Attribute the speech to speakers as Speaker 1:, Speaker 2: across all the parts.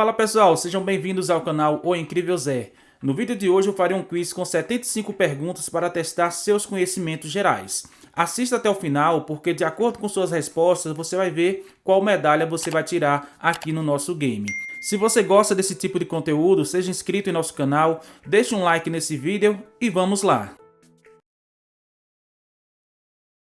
Speaker 1: Fala pessoal, sejam bem-vindos ao canal O Incrível Zé. No vídeo de hoje eu farei um quiz com 75 perguntas para testar seus conhecimentos gerais. Assista até o final porque de acordo com suas respostas você vai ver qual medalha você vai tirar aqui no nosso game. Se você gosta desse tipo de conteúdo, seja inscrito em nosso canal, deixe um like nesse vídeo e vamos lá!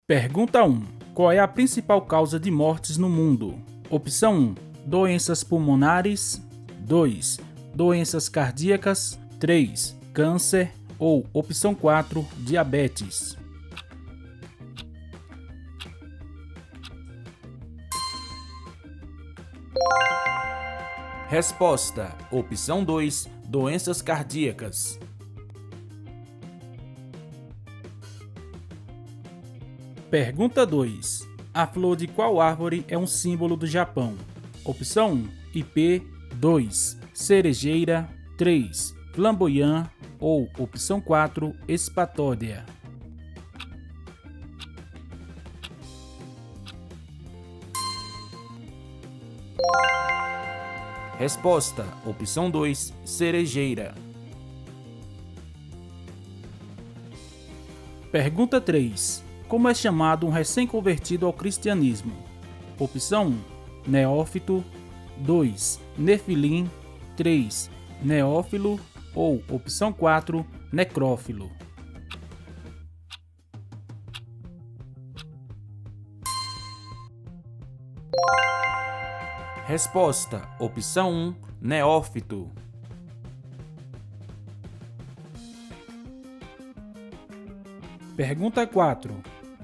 Speaker 1: Pergunta 1. Qual é a principal causa de mortes no mundo? Opção 1. Doenças pulmonares. 2. Doenças cardíacas. 3. Câncer. Ou opção 4. Diabetes. Resposta. Opção 2. Doenças cardíacas. Pergunta 2. A flor de qual árvore é um símbolo do Japão? Opção 1. Ipê. 2. Cerejeira. 3. Flamboyant. Ou opção 4. Espatódia. Resposta. Opção 2. Cerejeira. Pergunta 3. Como é chamado um recém-convertido ao cristianismo? Opção 1. Neófito. 2. Nefilim. 3. Neófilo. Ou opção 4. Necrófilo. Resposta. Opção 1. Neófito. Pergunta 4.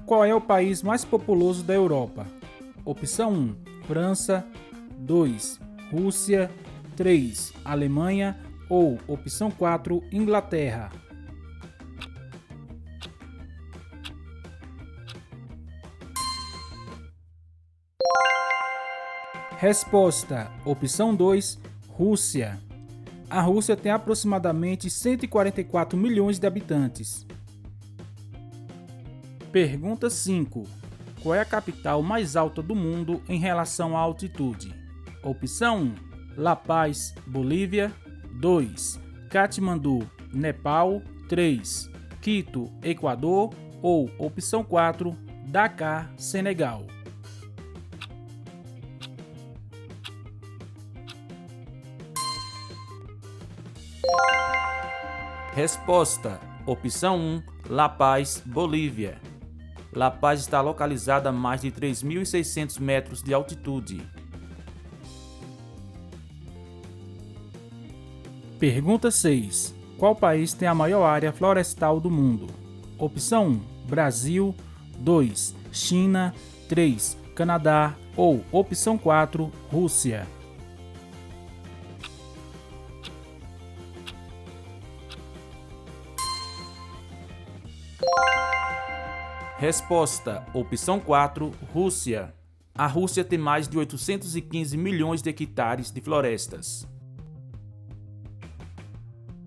Speaker 1: Qual é o país mais populoso da Europa? Opção 1. França. 2. Rússia. 3. Alemanha. Ou opção 4. Inglaterra. Resposta. Opção 2. Rússia. A Rússia tem aproximadamente 144 milhões de habitantes. Pergunta 5. Qual é a capital mais alta do mundo em relação à altitude? Opção 1. La Paz, Bolívia. 2. Katmandu, Nepal. 3. Quito, Equador. Ou opção 4. Dakar, Senegal. Resposta. Opção 1. La Paz, Bolívia. La Paz está localizada a mais de 3.600 metros de altitude. Pergunta 6. Qual país tem a maior área florestal do mundo? Opção 1. Brasil. 2. China. 3. Canadá. Ou opção 4. Rússia. Resposta. Opção 4. Rússia. A Rússia tem mais de 815 milhões de hectares de florestas.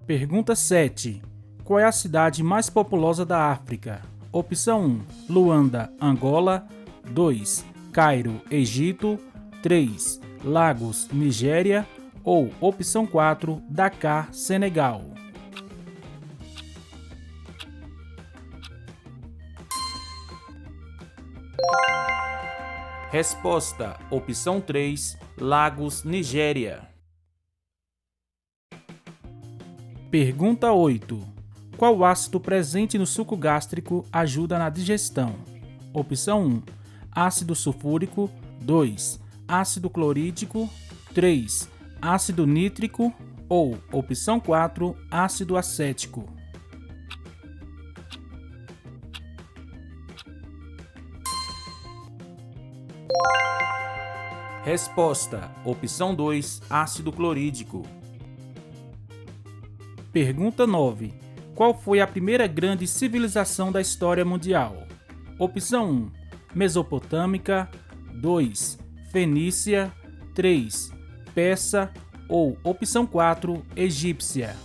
Speaker 1: Pergunta 7. Qual é a cidade mais populosa da África? Opção 1. Luanda, Angola. 2. Cairo, Egito. 3. Lagos, Nigéria. Ou opção 4. Dakar, Senegal. Resposta. Opção 3. Lagos, Nigéria. Pergunta 8. Qual ácido presente no suco gástrico ajuda na digestão? Opção 1. Ácido sulfúrico. 2. Ácido clorídrico. 3. Ácido nítrico. Ou opção 4. Ácido acético. Resposta. Opção 2. Ácido clorídrico. Pergunta 9. Qual foi a primeira grande civilização da história mundial? Opção 1. Mesopotâmica. 2. Fenícia. 3. Persa. Ou opção 4. Egípcia.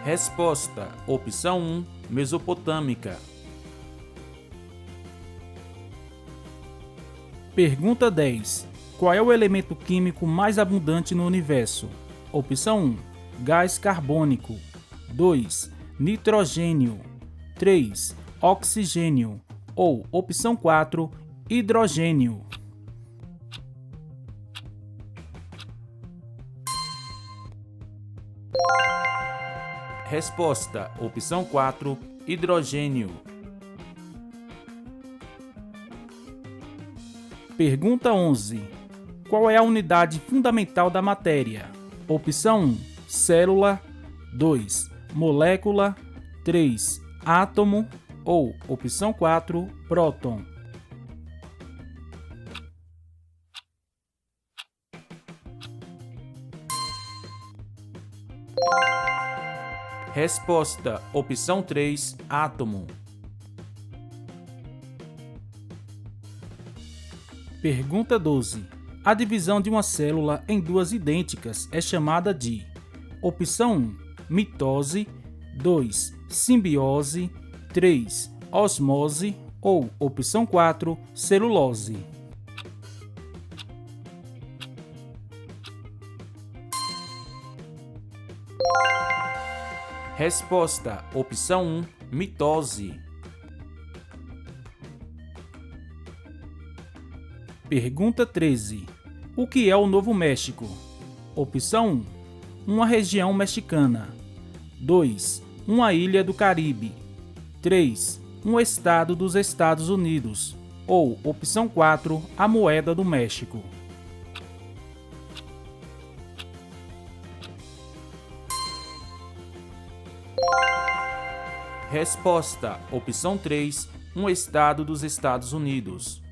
Speaker 1: Resposta: opção 1, Mesopotâmica. Pergunta 10. Qual é o elemento químico mais abundante no universo? Opção 1. Gás carbônico. 2. Nitrogênio. 3. Oxigênio. Ou opção 4. Hidrogênio. Resposta: opção 4. Hidrogênio. Pergunta 11. Qual é a unidade fundamental da matéria? Opção 1. Célula. 2. Molécula. 3. Átomo. Ou opção 4. Próton. Resposta: opção 3. Átomo. Pergunta 12. A divisão de uma célula em duas idênticas é chamada de: opção 1. Mitose. 2. Simbiose. 3. Osmose. Ou opção 4. Celulose. Resposta: opção 1. Mitose. Pergunta 13. O que é o Novo México? Opção 1. Uma região mexicana. 2. Uma ilha do Caribe. 3. Um estado dos Estados Unidos. Ou opção 4. A moeda do México. Resposta: opção 3. Um estado dos Estados Unidos.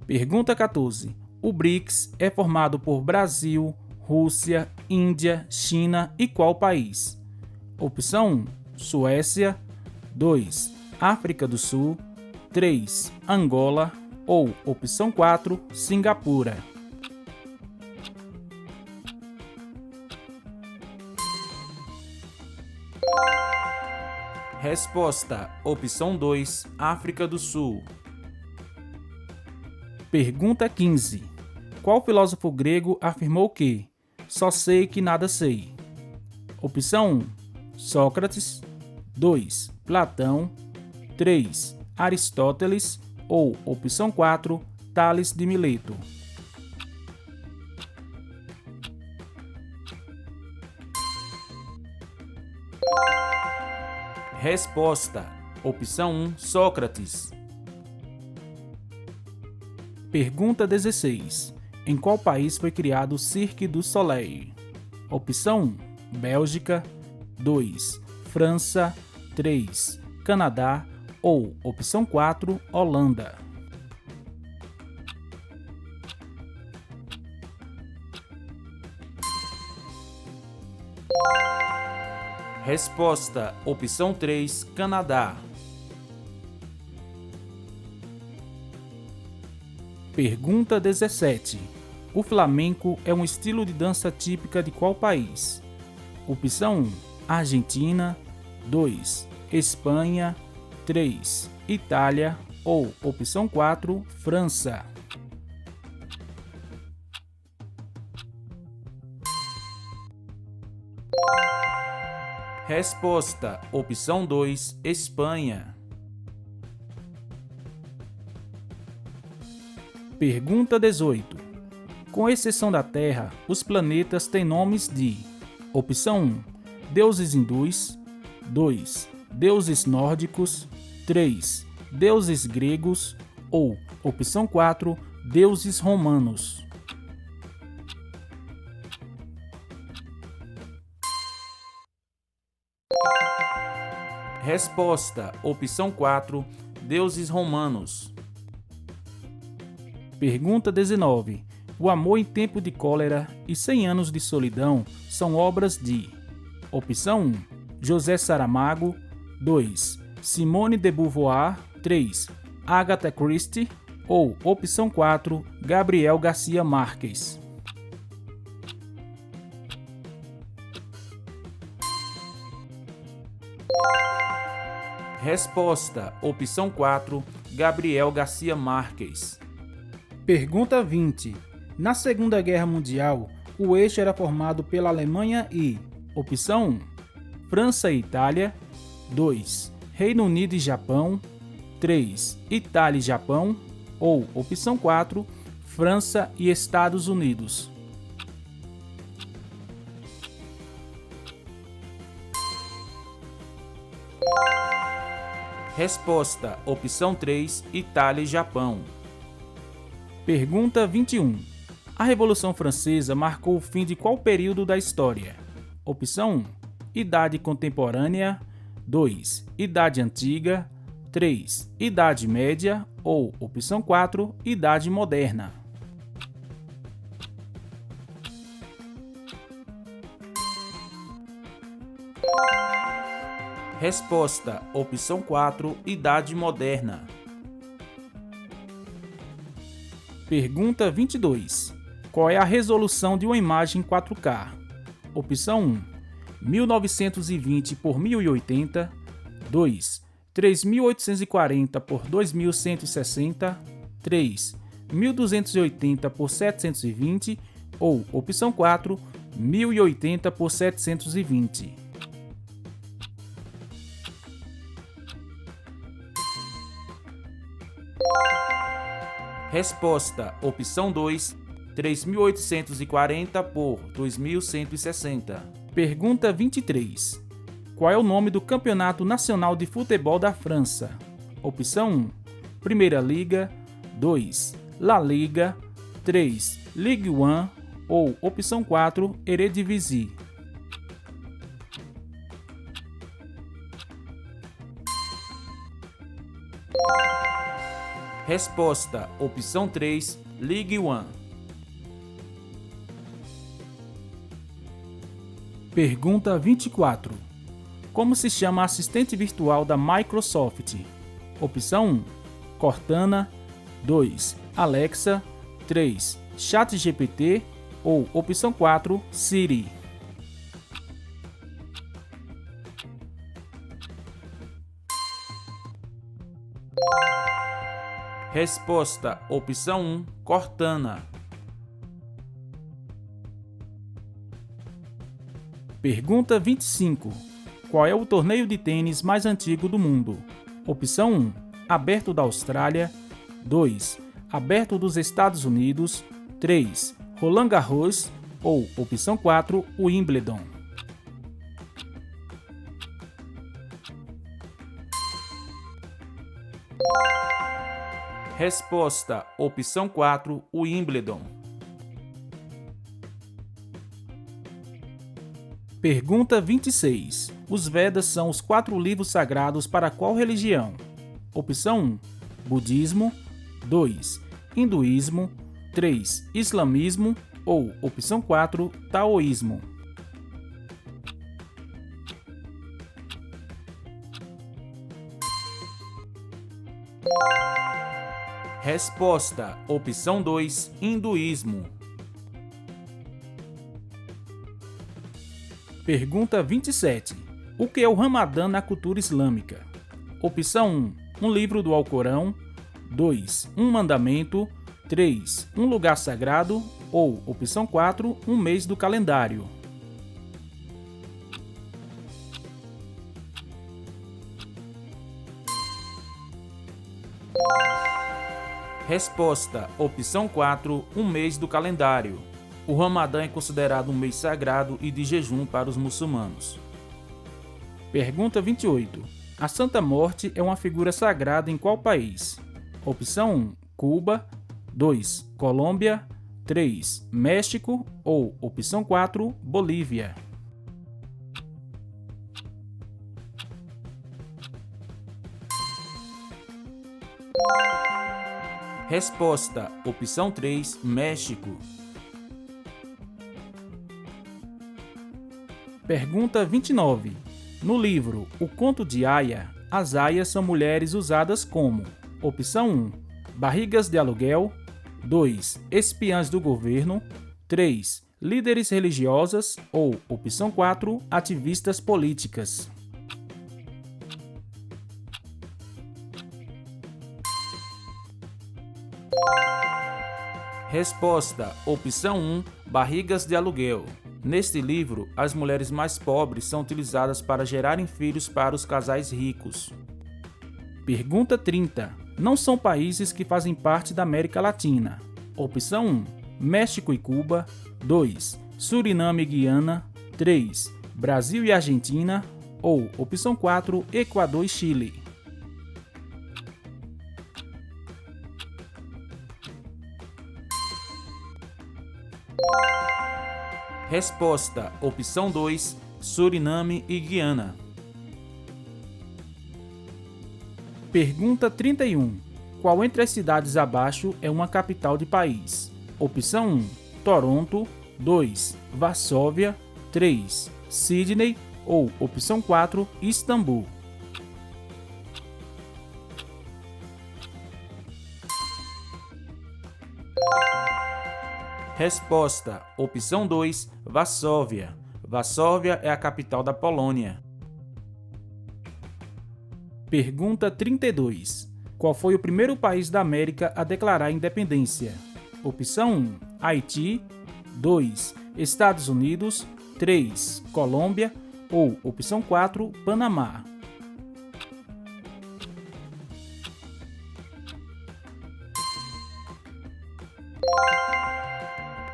Speaker 1: Pergunta 14. O BRICS é formado por Brasil, Rússia, Índia, China e qual país? Opção 1. Suécia. 2. África do Sul. 3. Angola. Ou opção 4. Singapura. Resposta: opção 2. África do Sul. Pergunta 15. Qual filósofo grego afirmou que só sei que nada sei? Opção 1. Sócrates. 2. Platão. 3. Aristóteles. Ou opção 4. Tales de Mileto. Resposta: opção 1. Sócrates. Pergunta 16. Em qual país foi criado o Cirque du Soleil? Opção 1. Bélgica. 2. França. 3. Canadá. Ou opção 4. Holanda. Resposta: opção 3. Canadá. Pergunta 17. O flamenco é um estilo de dança típica de qual país? Opção 1. Argentina. 2. Espanha. 3. Itália. Ou opção 4. França. Resposta: opção 2. Espanha. Pergunta 18. Com exceção da Terra, os planetas têm nomes de: opção 1. Deuses hindus. 2. Deuses nórdicos. 3. Deuses gregos. Ou opção 4. Deuses romanos. Resposta: opção 4. Deuses romanos. Pergunta 19. O Amor em Tempo de Cólera e 100 Anos de Solidão são obras de: opção 1. José Saramago. 2. Simone de Beauvoir. 3. Agatha Christie. Ou opção 4. Gabriel Garcia Marques. Resposta: opção 4. Gabriel Garcia Marques.
Speaker 2: Pergunta 20. Na Segunda Guerra Mundial, o eixo era formado pela Alemanha e: opção 1, França e Itália, 2, Reino Unido e Japão, 3, Itália e Japão, ou opção 4, França e Estados Unidos.
Speaker 1: Resposta: opção 3, Itália e Japão.
Speaker 2: Pergunta 21. A Revolução Francesa marcou o fim de qual período da história? Opção 1, Idade Contemporânea, 2, Idade Antiga, 3, Idade Média ou opção 4, Idade Moderna.
Speaker 1: Resposta: opção 4, Idade Moderna.
Speaker 2: Pergunta 22. Qual é a resolução de uma imagem 4K? Opção 1, 1920 por 1080, 2, 3840 por 2160, 3, 1280 por 720 ou opção 4, 1080 por 720.
Speaker 1: Resposta: opção 2, 3840 por 2160.
Speaker 2: Pergunta 23. Qual é o nome do Campeonato Nacional de Futebol da França? Opção 1, Primeira Liga, 2, La Liga, 3, Ligue 1 ou opção 4, Eredivisie.
Speaker 1: Resposta: opção 3, Ligue 1.
Speaker 2: Pergunta 24. Como se chama a assistente virtual da Microsoft? Opção 1, Cortana, 2, Alexa, 3, ChatGPT ou opção 4, Siri.
Speaker 1: Resposta: opção 1, Cortana.
Speaker 2: Pergunta 25. Qual é o torneio de tênis mais antigo do mundo? Opção 1, Aberto da Austrália, 2, Aberto dos Estados Unidos, 3, Roland Garros ou opção 4, Wimbledon.
Speaker 1: Resposta: opção 4, Wimbledon.
Speaker 2: Pergunta 26. Os Vedas são os 4 livros sagrados para qual religião? Opção 1, Budismo, 2, Hinduísmo, 3, Islamismo ou opção 4, Taoísmo.
Speaker 1: Resposta: opção 2, Hinduísmo.
Speaker 2: Pergunta 27. O que é o Ramadã na cultura islâmica? Opção 1, um livro do Alcorão, 2, um mandamento, 3, um lugar sagrado ou opção 4, um mês do calendário.
Speaker 1: Resposta: opção 4, um mês do calendário. O Ramadã é considerado um mês sagrado e de jejum para os muçulmanos.
Speaker 2: Pergunta 28. A Santa Morte é uma figura sagrada em qual país? Opção 1, Cuba, 2, Colômbia, 3, México ou opção 4, Bolívia.
Speaker 1: Resposta: opção 3, México.
Speaker 2: Pergunta 29. No livro O Conto de Aia, as aias são mulheres usadas como: opção 1, barrigas de aluguel, 2, espiãs do governo, 3, líderes religiosas ou opção 4, ativistas políticas.
Speaker 1: Resposta: opção 1, barrigas de aluguel. Neste livro, as mulheres mais pobres são utilizadas para gerarem filhos para os casais ricos. Pergunta 30. Não são países que fazem parte da América Latina. Opção 1, México e Cuba. 2, Suriname e Guiana. 3, Brasil e Argentina. Ou, opção 4, Equador e Chile. Resposta: opção 2, Suriname e Guiana. Pergunta 31. Qual entre as cidades abaixo é uma capital de país? Opção 1, Toronto. 2, Varsóvia. 3, Sydney. Ou, opção 4, Istambul. Resposta: opção 2, Varsóvia. Varsóvia é a capital da Polônia. Pergunta 32. Qual foi o primeiro país da América a declarar independência? Opção 1, Haiti. 2, Estados Unidos. 3, Colômbia. Ou, opção 4, Panamá.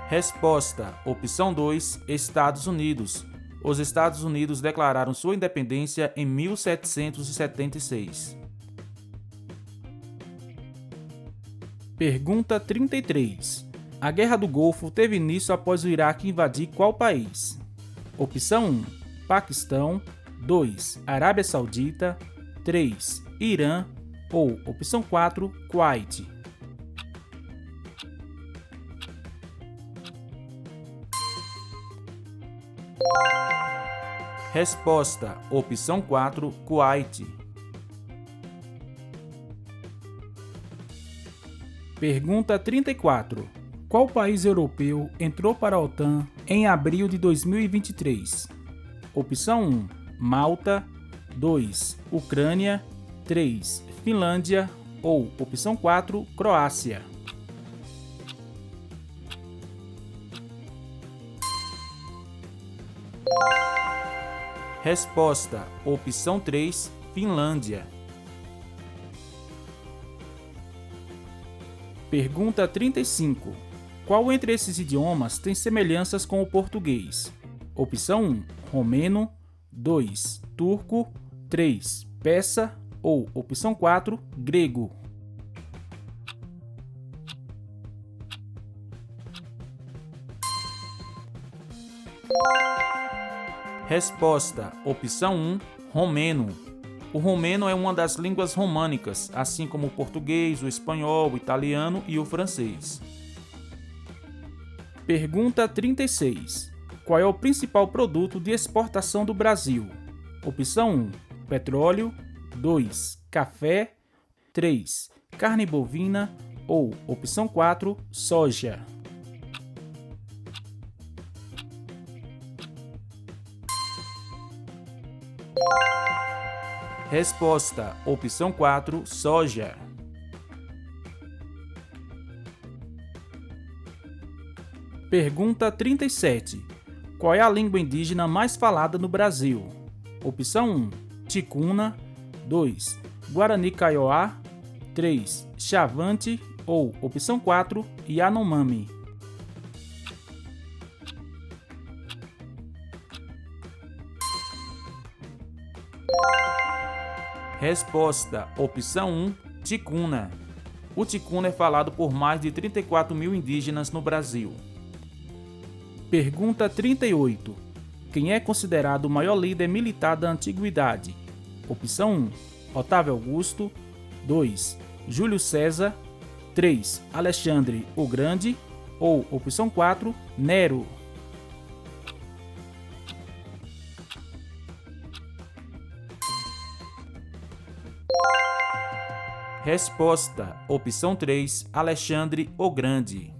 Speaker 1: Resposta: opção 2, Estados Unidos. Os Estados Unidos declararam sua independência em 1776. Pergunta 33. A Guerra do Golfo teve início após o Iraque invadir qual país? Opção 1, Paquistão. 2, Arábia Saudita. 3, Irã. Ou, opção 4, Kuwait. Resposta: opção 4, Kuwait. Pergunta 34. Qual país europeu entrou para a OTAN em abril de 2023? Opção 1, Malta. 2, Ucrânia. 3, Finlândia. Ou, opção 4, Croácia. Resposta: opção 3, Finlândia. Pergunta 35. Qual entre esses idiomas tem semelhanças com o português? Opção 1, romeno. 2, turco. 3, persa. Ou, opção 4, grego. Resposta: opção 1, romeno. O romeno é uma das línguas românicas, assim como o português, o espanhol, o italiano e o francês. Pergunta 36. Qual é o principal produto de exportação do Brasil? Opção 1, petróleo. 2, café. 3, carne bovina. Ou, opção 4, soja. Resposta: opção 4, soja. Pergunta 37. Qual é a língua indígena mais falada no Brasil? Opção 1, ticuna. 2, Guarani Kaiowá. 3, Chavante. Ou, opção 4, Yanomami. Resposta: opção 1, ticuna. O ticuna é falado por mais de 34 mil indígenas no Brasil. Pergunta 38. Quem é considerado o maior líder militar da antiguidade? Opção 1, Otávio Augusto. 2, Júlio César. 3, Alexandre o Grande. Ou, opção 4, Nero. Resposta: opção 3, Alexandre o Grande.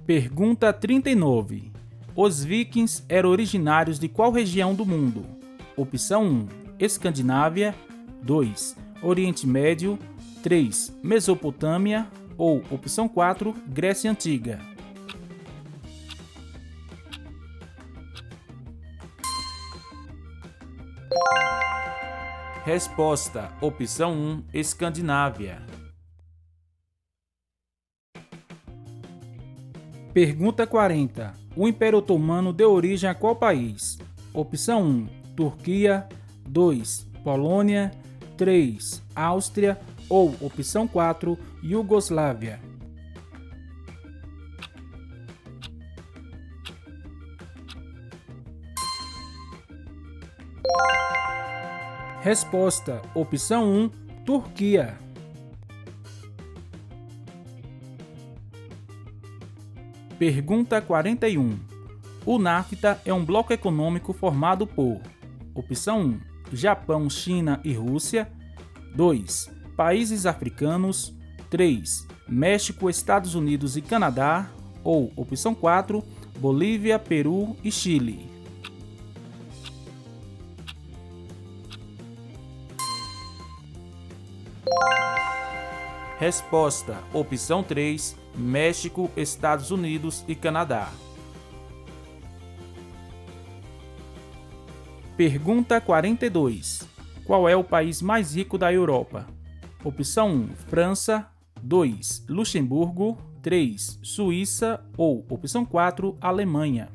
Speaker 1: Pergunta 39. Os vikings eram originários de qual região do mundo? Opção 1, Escandinávia. 2, Oriente Médio. 3, Mesopotâmia.
Speaker 2: ou opção 4, Grécia Antiga.
Speaker 1: Resposta: opção 1, Escandinávia.
Speaker 2: Pergunta 40. O Império Otomano deu origem a qual país? Opção 1, Turquia. 2, Polônia. 3, Áustria. Ou opção 4, Iugoslávia. Resposta: opção 1, Turquia. Pergunta 41. O NAFTA é um bloco econômico formado por: opção 1, Japão, China e Rússia. 2, países africanos. 3, México, Estados Unidos e Canadá. Ou opção 4, Bolívia, Peru e Chile.
Speaker 1: Resposta: opção 3, México, Estados Unidos e Canadá.
Speaker 2: Pergunta 42. Qual é o país mais rico da Europa? Opção 1, França. 2, Luxemburgo. 3, Suíça. Ou opção 4, Alemanha.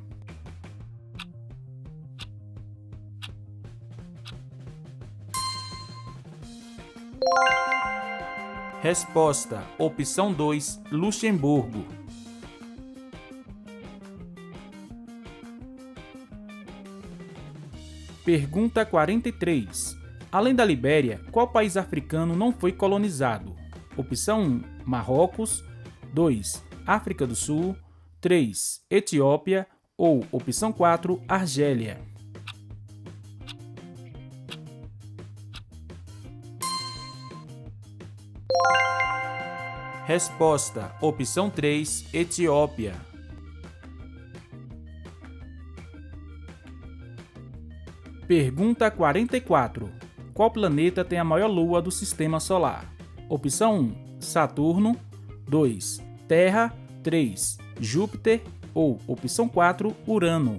Speaker 1: Resposta: opção 2, Luxemburgo.
Speaker 2: Pergunta 43. Além da Libéria, qual país africano não foi colonizado? Opção 1, Marrocos. 2, África do Sul. 3, Etiópia. Ou opção 4, Argélia.
Speaker 1: Resposta: opção 3, Etiópia.
Speaker 2: Pergunta 44. Qual planeta tem a maior lua do Sistema Solar? Opção 1, Saturno. 2, Terra. 3, Júpiter. Ou opção 4, Urano.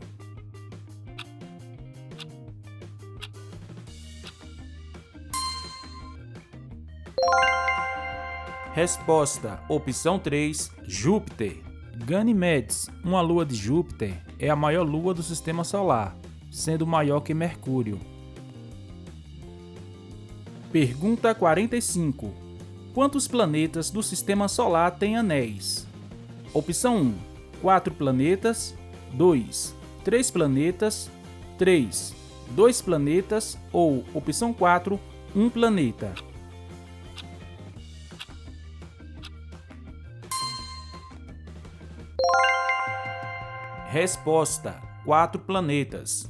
Speaker 1: Resposta: opção 3, Júpiter.
Speaker 2: Ganímedes, uma lua de Júpiter, é a maior lua do Sistema Solar, sendo maior que Mercúrio. Pergunta 45. Quantos planetas do Sistema Solar têm anéis? Opção 1, 4 planetas. 2, 3 planetas. 3, 2 planetas. Ou opção 4, 1 planeta.
Speaker 1: Resposta: 4 planetas.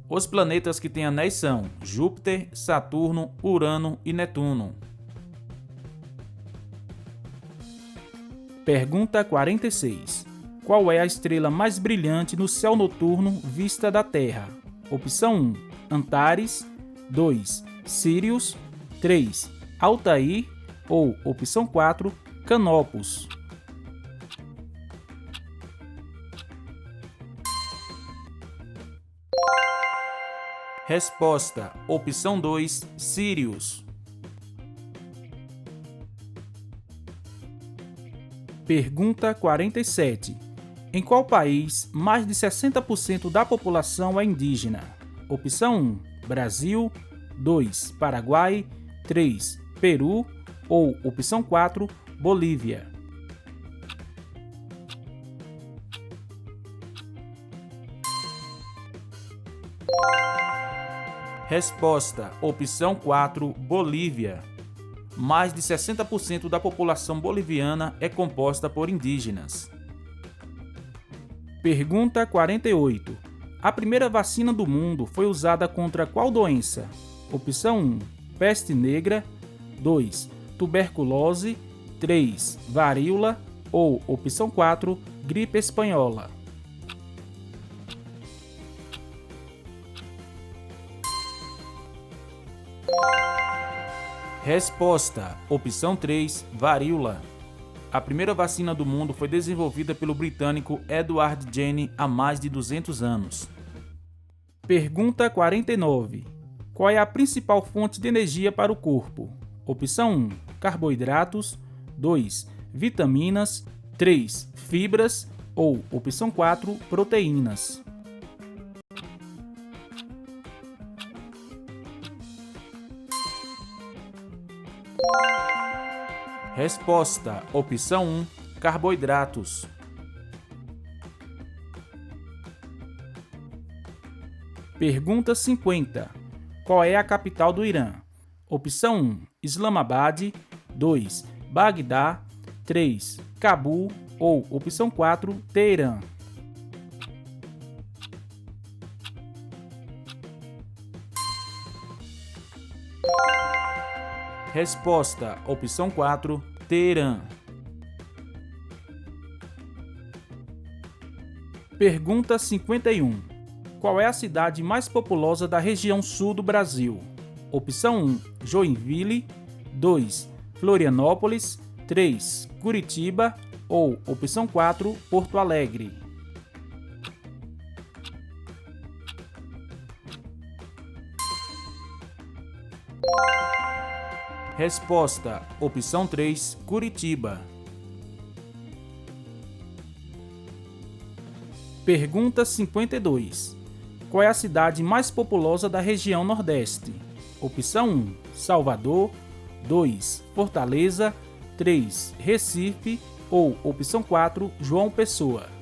Speaker 1: Os planetas que têm anéis são Júpiter, Saturno, Urano e Netuno.
Speaker 2: Pergunta 46. Qual é a estrela mais brilhante no céu noturno vista da Terra? Opção 1, Antares. 2, Sirius. 3, Altair. Ou opção 4, Canopus.
Speaker 1: Resposta: opção 2, Sirius.
Speaker 2: Pergunta 47. Em qual país mais de 60% da população é indígena? Opção 1, Brasil. 2, Paraguai. 3, Peru. Ou opção 4, Bolívia.
Speaker 1: Resposta: opção 4, Bolívia. Mais de 60% da população boliviana é composta por indígenas.
Speaker 2: Pergunta 48. A primeira vacina do mundo foi usada contra qual doença? Opção 1, peste negra. 2, tuberculose. 3, varíola. Ou opção 4, gripe espanhola.
Speaker 1: Resposta: opção 3, varíola. a primeira vacina do mundo foi desenvolvida pelo britânico Edward Jenner há mais de 200 anos?
Speaker 2: Pergunta 49. Qual é a principal fonte de energia para o corpo? Opção 1, carboidratos, 2, vitaminas, 3, fibras ou opção 4, proteínas.
Speaker 1: Resposta: opção 1, carboidratos.
Speaker 2: Pergunta 50. Qual é a capital do Irã? Opção 1, Islamabad, 2, Bagdá, 3, Cabul ou opção 4, Teherã.
Speaker 1: Resposta: opção 4, Teherã.
Speaker 2: Pergunta 51. Qual é a cidade mais populosa da região sul do Brasil? Opção 1, Joinville, 2, Florianópolis, 3, Curitiba ou opção 4, Porto Alegre.
Speaker 1: Resposta: opção 3, Curitiba.
Speaker 2: Pergunta 52. Qual é a cidade mais populosa da região Nordeste? Opção 1, Salvador, 2, Fortaleza, 3, Recife ou opção 4, João Pessoa.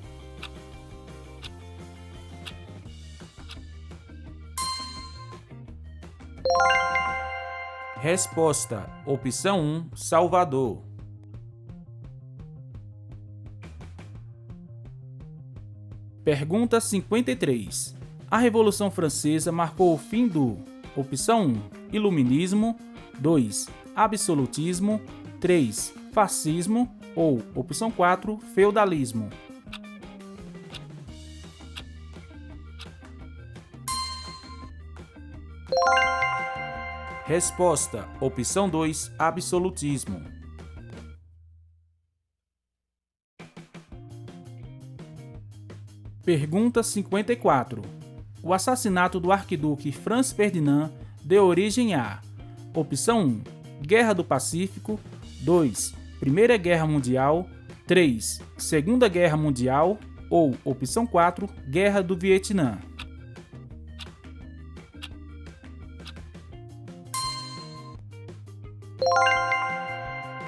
Speaker 1: Resposta: opção 1, Salvador.
Speaker 2: Pergunta 53. A Revolução Francesa marcou o fim do: opção 1, Iluminismo, 2, Absolutismo, 3, Fascismo ou opção 4, Feudalismo.
Speaker 1: Resposta: opção 2, absolutismo.
Speaker 2: Pergunta 54. O assassinato do arquiduque Franz Ferdinand deu origem a: opção 1, Guerra do Pacífico, 2, Primeira Guerra Mundial, 3, Segunda Guerra Mundial ou opção 4, Guerra do Vietnã.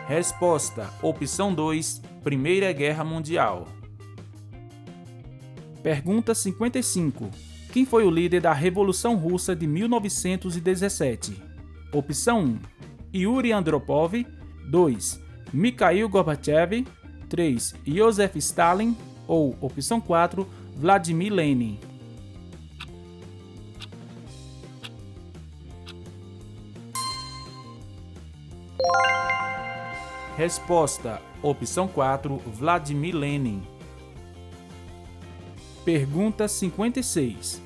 Speaker 1: Resposta: opção 2, Primeira Guerra Mundial.
Speaker 2: Pergunta 55. Quem foi o líder da Revolução Russa de 1917? Opção 1, Yuri Andropov, 2, Mikhail Gorbachev, 3, Joseph Stalin ou opção 4, Vladimir Lenin.
Speaker 1: Resposta: opção 4, Vladimir Lenin.
Speaker 2: Pergunta 56.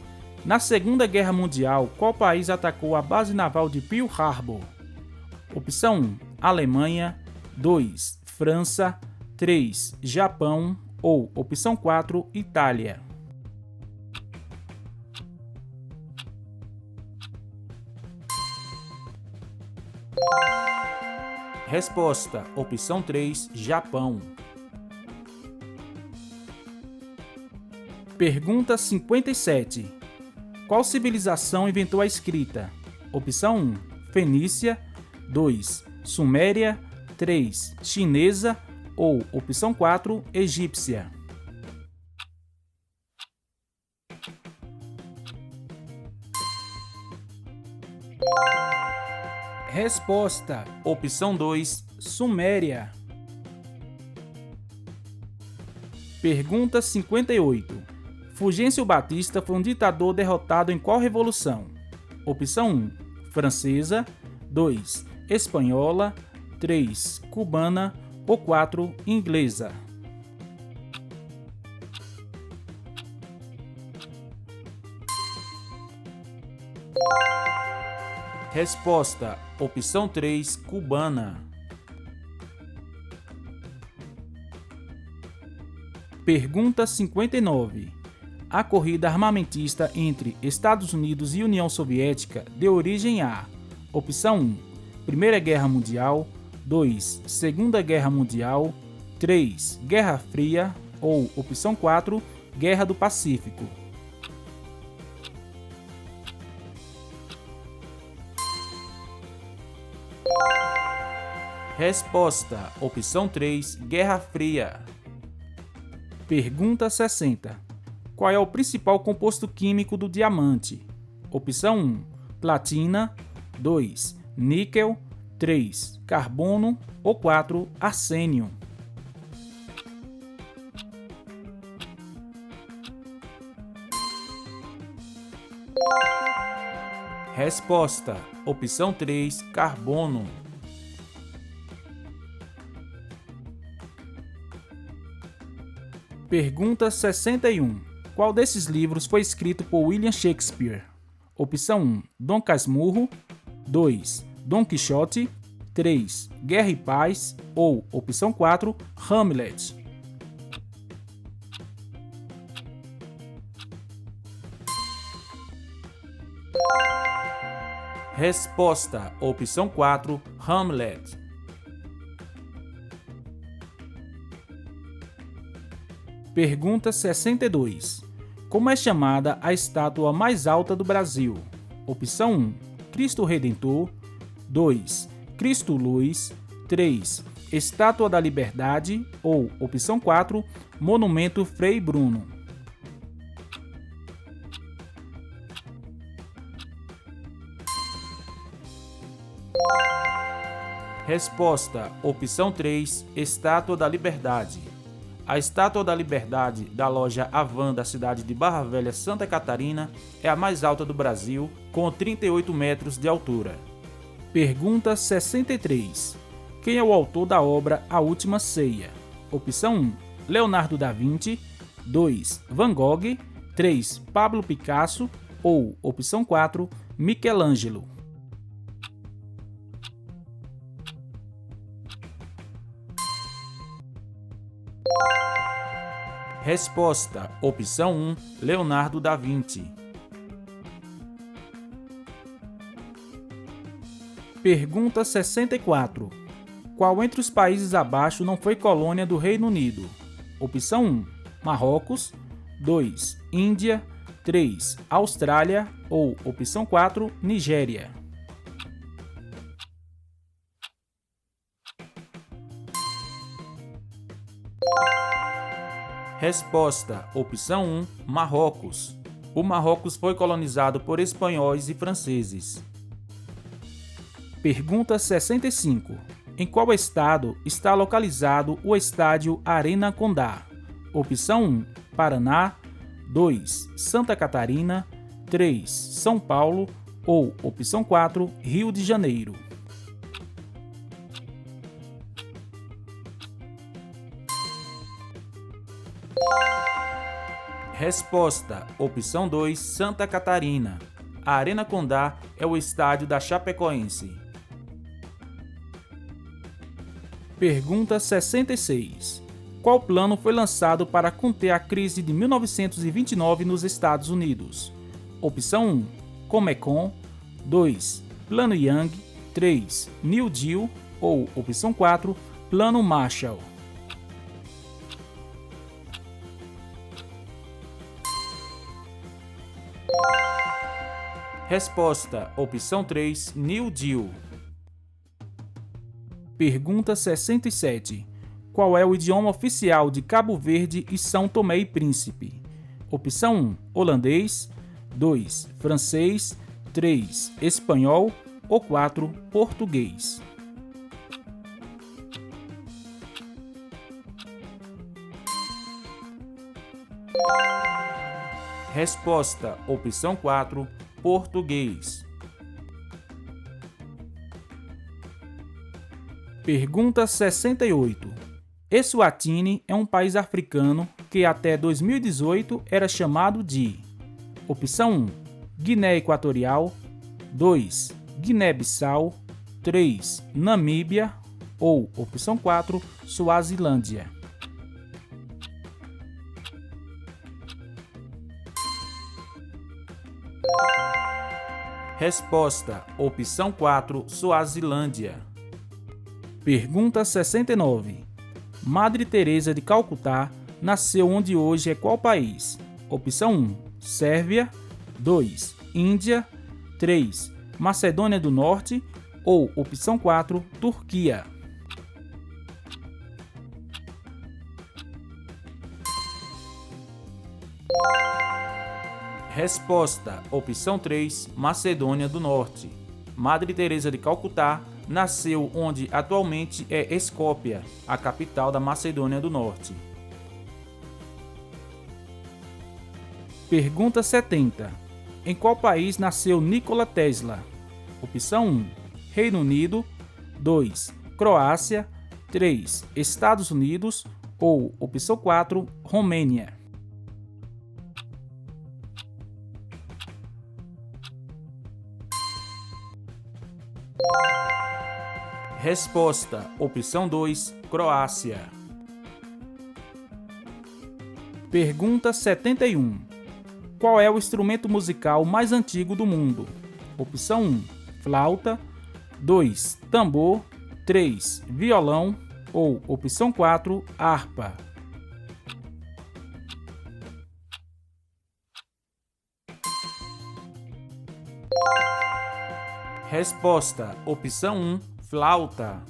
Speaker 2: Na Segunda Guerra Mundial, qual país atacou a base naval de Pearl Harbor? Opção 1, Alemanha, 2, França, 3, Japão ou opção 4, Itália.
Speaker 1: Resposta: opção 3, Japão.
Speaker 2: Pergunta 57. Qual civilização inventou a escrita? Opção 1, Fenícia, 2, Suméria, 3, Chinesa ou opção 4, Egípcia. Resposta:
Speaker 1: opção 2,
Speaker 2: Suméria. Pergunta 58. Fulgêncio Batista foi um ditador derrotado em qual revolução? Opção 1, francesa, 2, espanhola, 3, cubana ou 4, inglesa.
Speaker 1: Resposta: opção 3, cubana.
Speaker 2: Pergunta 59. A corrida armamentista entre Estados Unidos e União Soviética deu origem a: opção 1, Primeira Guerra Mundial, 2, Segunda Guerra Mundial, 3, Guerra Fria ou opção 4, Guerra do Pacífico.
Speaker 1: Resposta: opção 3, Guerra Fria.
Speaker 2: Pergunta 60. Qual é o principal composto químico do diamante? Opção 1, platina, 2, níquel, 3, carbono ou 4, arsênio.
Speaker 1: Resposta: opção 3, carbono.
Speaker 2: Pergunta 61. Qual desses livros foi escrito por William Shakespeare? Opção 1, Dom Casmurro, 2, Dom Quixote, 3, Guerra e Paz ou opção 4, Hamlet.
Speaker 1: Resposta: opção 4, Hamlet.
Speaker 2: Pergunta 62. Como é chamada a estátua mais alta do Brasil? Opção 1, Cristo Redentor, 2, Cristo Luz, 3, Estátua da Liberdade ou opção 4, Monumento Frei Bruno.
Speaker 1: Resposta: opção 3, Estátua da Liberdade. A Estátua da Liberdade da loja Havan da cidade de Barra Velha, Santa Catarina, é a mais alta do Brasil, com 38 metros de altura.
Speaker 2: Pergunta 63. Quem é o autor da obra A Última Ceia? Opção 1, Leonardo da Vinci, 2, Van Gogh, 3, Pablo Picasso ou opção 4, Michelangelo.
Speaker 1: Resposta: opção 1, Leonardo da Vinci.
Speaker 2: Pergunta 64. Qual entre os países abaixo não foi colônia do Reino Unido? Opção 1, Marrocos, 2, Índia, 3, Austrália ou opção 4, Nigéria.
Speaker 1: Resposta: opção 1, Marrocos. O Marrocos foi colonizado por espanhóis e franceses.
Speaker 2: Pergunta 65. Em qual estado está localizado o estádio Arena Condá? Opção 1, Paraná, 2, Santa Catarina, 3, São Paulo ou opção 4, Rio de Janeiro.
Speaker 1: Resposta: opção 2, Santa Catarina. A Arena Condá é o estádio da Chapecoense.
Speaker 2: Pergunta 66. Qual plano foi lançado para conter a crise de 1929 nos Estados Unidos? Opção 1, Comecon, 2, Plano Young, 3, New Deal ou opção 4, Plano Marshall.
Speaker 1: Resposta: opção 3, New Deal.
Speaker 2: Pergunta 67. Qual é o idioma oficial de Cabo Verde e São Tomé e Príncipe? Opção 1, holandês, 2, francês, 3, espanhol ou 4, português.
Speaker 1: Resposta: opção 4, português.
Speaker 2: Pergunta 68. Eswatini é um país africano que até 2018 era chamado de: opção 1, Guiné Equatorial, 2, Guiné-Bissau, 3, Namíbia ou opção 4, Suazilândia.
Speaker 1: Resposta: opção 4, Suazilândia.
Speaker 2: Pergunta 69. Madre Teresa de Calcutá nasceu onde hoje é qual país? Opção 1, Sérvia. 2, Índia. 3, Macedônia do Norte. Ou opção 4, Turquia.
Speaker 1: Resposta: opção 3, Macedônia do Norte. Madre Teresa de Calcutá nasceu onde atualmente é Escópia, a capital da Macedônia do Norte.
Speaker 2: Pergunta 70. Em qual país nasceu Nikola Tesla? Opção 1, Reino Unido. 2, Croácia. 3, Estados Unidos. Ou opção 4, Romênia.
Speaker 1: Resposta: opção 2, Croácia.
Speaker 2: Pergunta 71. Qual é o instrumento musical mais antigo do mundo? Opção 1, flauta. 2, tambor. 3, violão. Ou opção 4, harpa.
Speaker 1: Resposta: opção 1, flauta.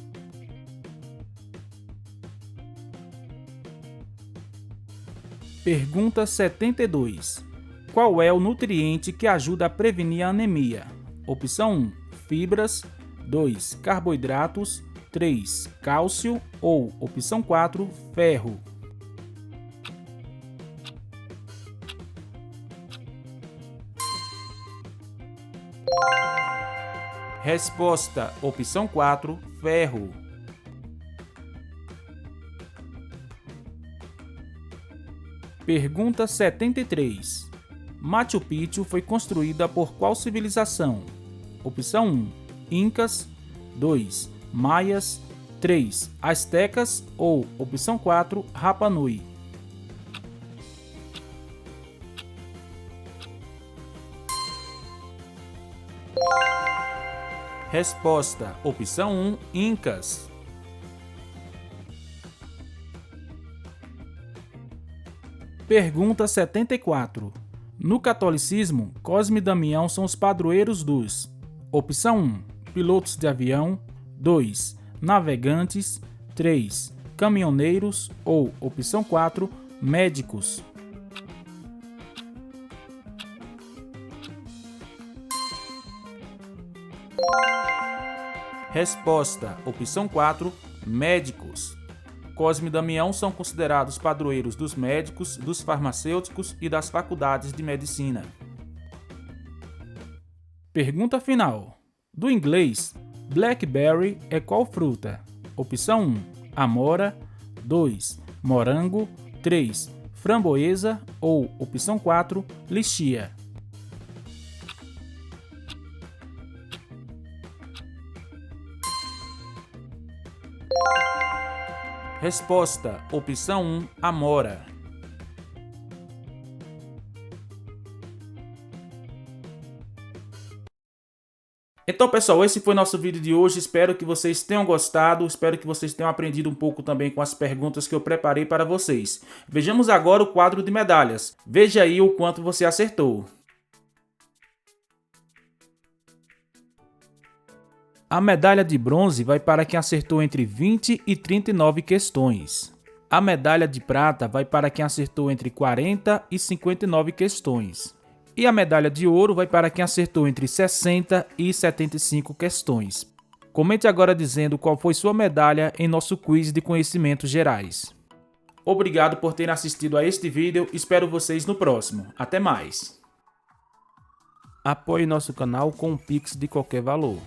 Speaker 2: Pergunta 72. Qual é o nutriente que ajuda a prevenir a anemia? Opção 1, fibras. 2, carboidratos. 3, cálcio. Ou opção 4, ferro.
Speaker 1: Resposta: opção 4, ferro.
Speaker 2: Pergunta 73. Machu Picchu foi construída por qual civilização? Opção 1, Incas. 2, Maias. 3, Astecas. Ou opção 4, Rapa Nui.
Speaker 1: Resposta: opção 1, Incas.
Speaker 2: Pergunta 74. No catolicismo, Cosme e Damião são os padroeiros dos: opção 1, pilotos de avião. 2, navegantes. 3, caminhoneiros. Ou opção 4, médicos.
Speaker 1: Resposta: opção 4, médicos. Cosme e Damião são considerados padroeiros dos médicos, dos farmacêuticos e das faculdades de medicina.
Speaker 2: Pergunta final. Do inglês, blackberry é qual fruta? Opção 1, amora. 2, morango. 3, framboesa. Ou opção 4, lichia.
Speaker 1: Resposta: opção 1, amora. Então, pessoal, esse foi nosso vídeo de hoje. Espero que vocês tenham gostado. Espero que vocês tenham aprendido um pouco também com as perguntas que eu preparei para vocês. Vejamos agora o quadro de medalhas. Veja aí o quanto você acertou.
Speaker 2: A medalha de bronze vai para quem acertou entre 20 e 39 questões. A medalha de prata vai para quem acertou entre 40 e 59 questões. E a medalha de ouro vai para quem acertou entre 60 e 75 questões. Comente agora dizendo qual foi sua medalha em nosso quiz de conhecimentos gerais.
Speaker 1: Obrigado por terem assistido a este vídeo. Espero vocês no próximo. Até mais!
Speaker 2: Apoie nosso canal com um Pix de qualquer valor.